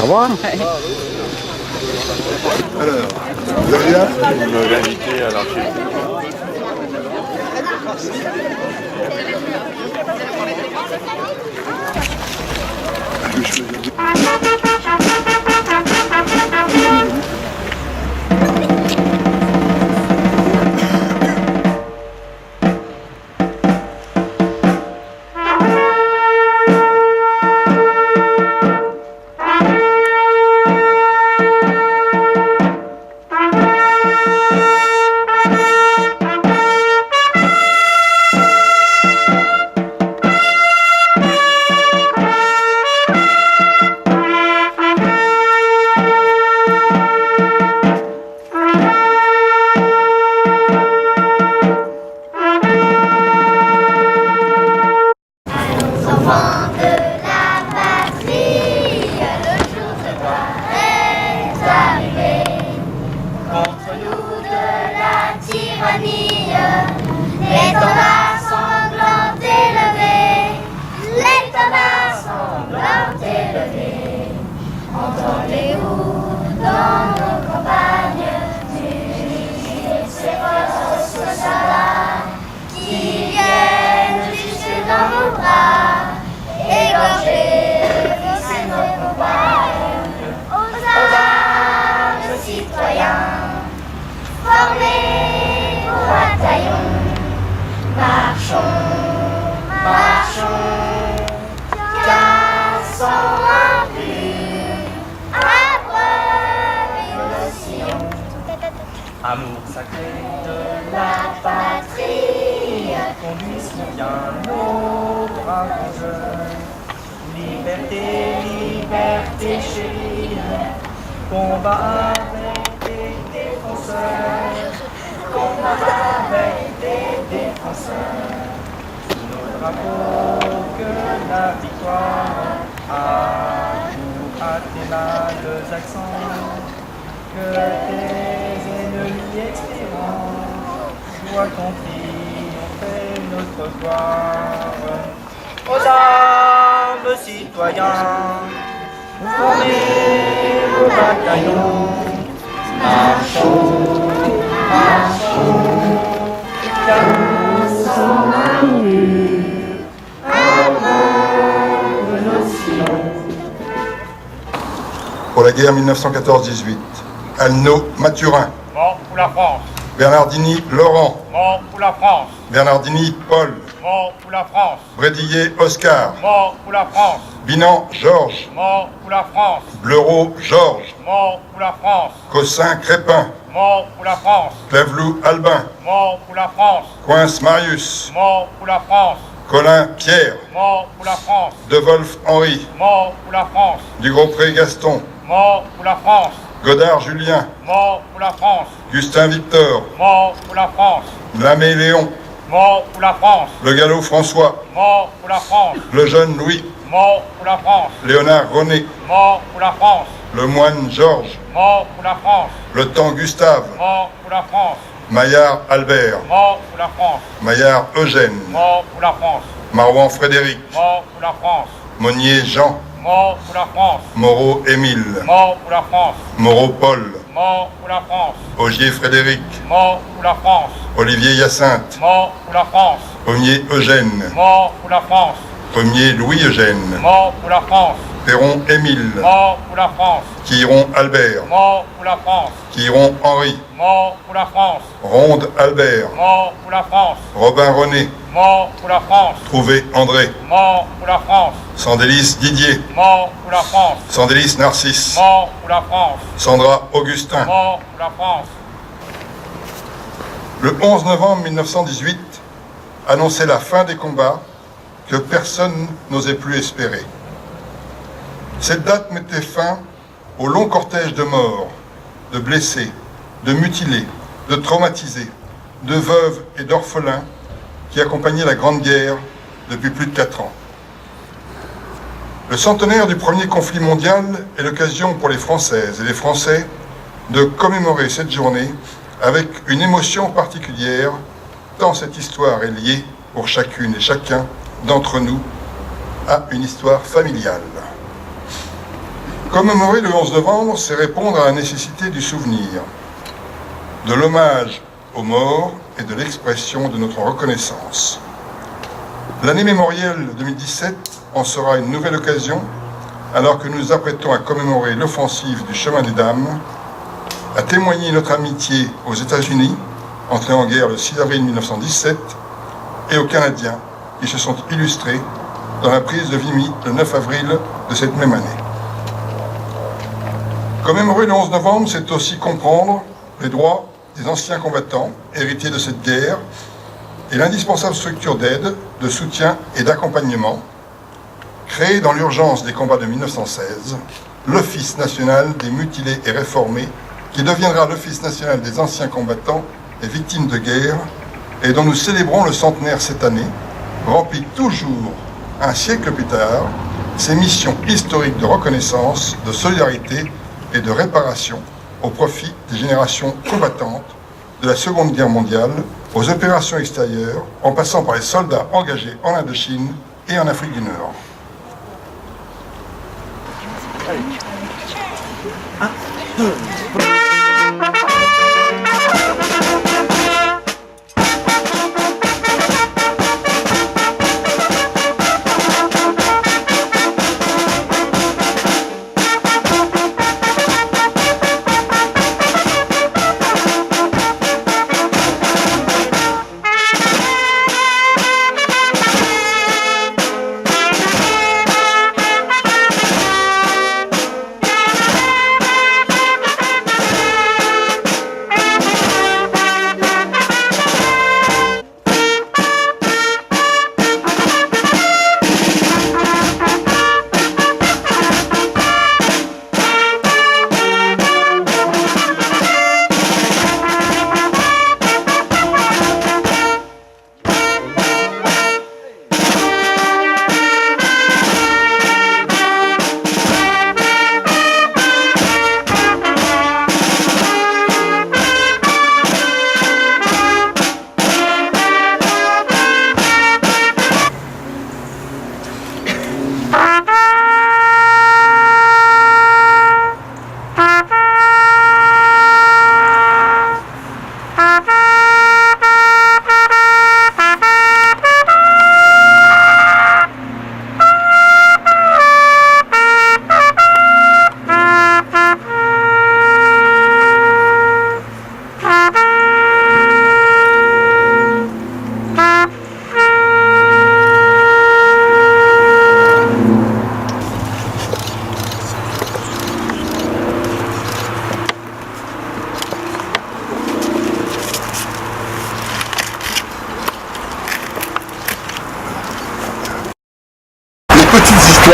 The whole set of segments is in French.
Au revoir. Alors, de rien. Vous m'avez invité à l'archive. Amour sacré de la patrie, conduisons bien nos braves jeunes. Liberté, liberté chérie, combat avec des défenseurs, combat avec des défenseurs. Sous nos drapeaux que la victoire a pour Athéna les accents, que tes ennemis expirants soient triompher notre gloire. Aux armes citoyens, formez vos bataillons, marchons, marchons, car nous sommes un mur, avant nos sillons. Pour la guerre 1914-18, Alno Mathurin. Mort pour la France. Bernardini Laurent. Mort pour la France. Bernardini Paul. Mort pour la France. Brédillet Oscar. Mort pour la France. Binan Georges. Mort pour la France. Bleureau Georges. Mort pour la France. Cossin Crépin. Mort pour la France. Clevelou Albin. Mort pour la France. Coince Marius. Mort pour la France. Colin Pierre. Mort pour la France. De Wolf Henri. Mort pour la France. Dugraupré Gaston. Mort pour la France. Godard Julien. Mort pour la France. Gustin Victor. Mort pour la France. Lamé Léon. Mort pour la France. Le Gallo François. Mort pour la France. Le jeune Louis. Mort pour la France. Léonard René. Mort pour la France. Le moine Georges. Mort pour la France. Le temps Gustave. Mort pour la France. Maillard Albert. Mort pour la France. Maillard Eugène. Mort pour la France. Marouan Frédéric. Mort pour la France. Monnier Jean. Mort pour la France. Moreau Émile. Mort pour la France. Moreau Paul. Mort pour la France. Ogier Frédéric. Mort pour la France. Olivier Hyacinthe. Mort pour la France. Premier Eugène. Mort pour la France. Premier Louis Eugène. Mort pour la France. Perron Émile. Mort pour la France. Quiron Albert. Mort pour la France. Quiron Henri. Mort pour la France. Ronde Albert. Mort pour la France. Robin René. Mort pour la France. Trouvé André. Mort pour la France. Sandélis Didier. Mort pour la France. Sandélis Narcisse. Mort pour la France. Sandra Augustin. Mort pour la France. Le 11 novembre 1918 annonçait la fin des combats que personne n'osait plus espérer. Cette date mettait fin au long cortège de morts, de blessés, de mutilés, de traumatisés, de veuves et d'orphelins qui accompagnaient la Grande Guerre depuis plus de 4 ans. Le centenaire du premier conflit mondial est l'occasion pour les Françaises et les Français de commémorer cette journée avec une émotion particulière, tant cette histoire est liée pour chacune et chacun d'entre nous à une histoire familiale. Commémorer le 11 novembre, c'est répondre à la nécessité du souvenir, de l'hommage aux morts et de l'expression de notre reconnaissance. L'année mémorielle 2017 en sera une nouvelle occasion, alors que nous nous apprêtons à commémorer l'offensive du Chemin des Dames, à témoigner notre amitié aux États-Unis, entrés en guerre le 6 avril 1917, et aux Canadiens, qui se sont illustrés dans la prise de Vimy le 9 avril de cette même année. Commémorer le 11 novembre, c'est aussi comprendre les droits des anciens combattants, héritiers de cette guerre, et l'indispensable structure d'aide, de soutien et d'accompagnement, créée dans l'urgence des combats de 1916, l'Office national des mutilés et réformés, qui deviendra l'Office national des anciens combattants et victimes de guerre, et dont nous célébrons le centenaire cette année, remplit toujours, un siècle plus tard, ses missions historiques de reconnaissance, de solidarité et de réparation au profit des générations combattantes de la Seconde Guerre mondiale, aux opérations extérieures, en passant par les soldats engagés en Indochine et en Afrique du Nord.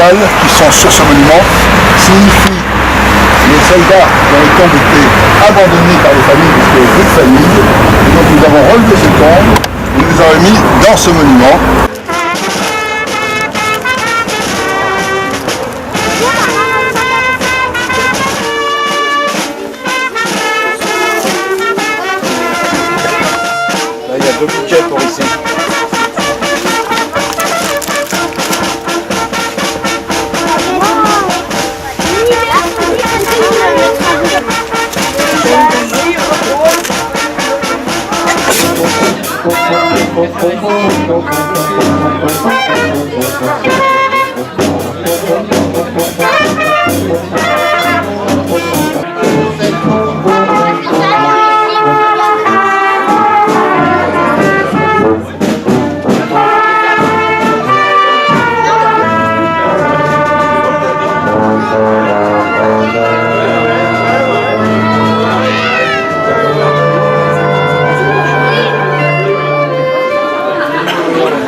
Qui sont sur ce monument signifient les soldats dont les tombes étaient abandonnés par les familles, puisqu'il y avait peu de familles. Et donc nous avons relevé ces tombes et nous les avons mis dans ce monument. Là, il y a 2 bouquets pour ici. Thank you.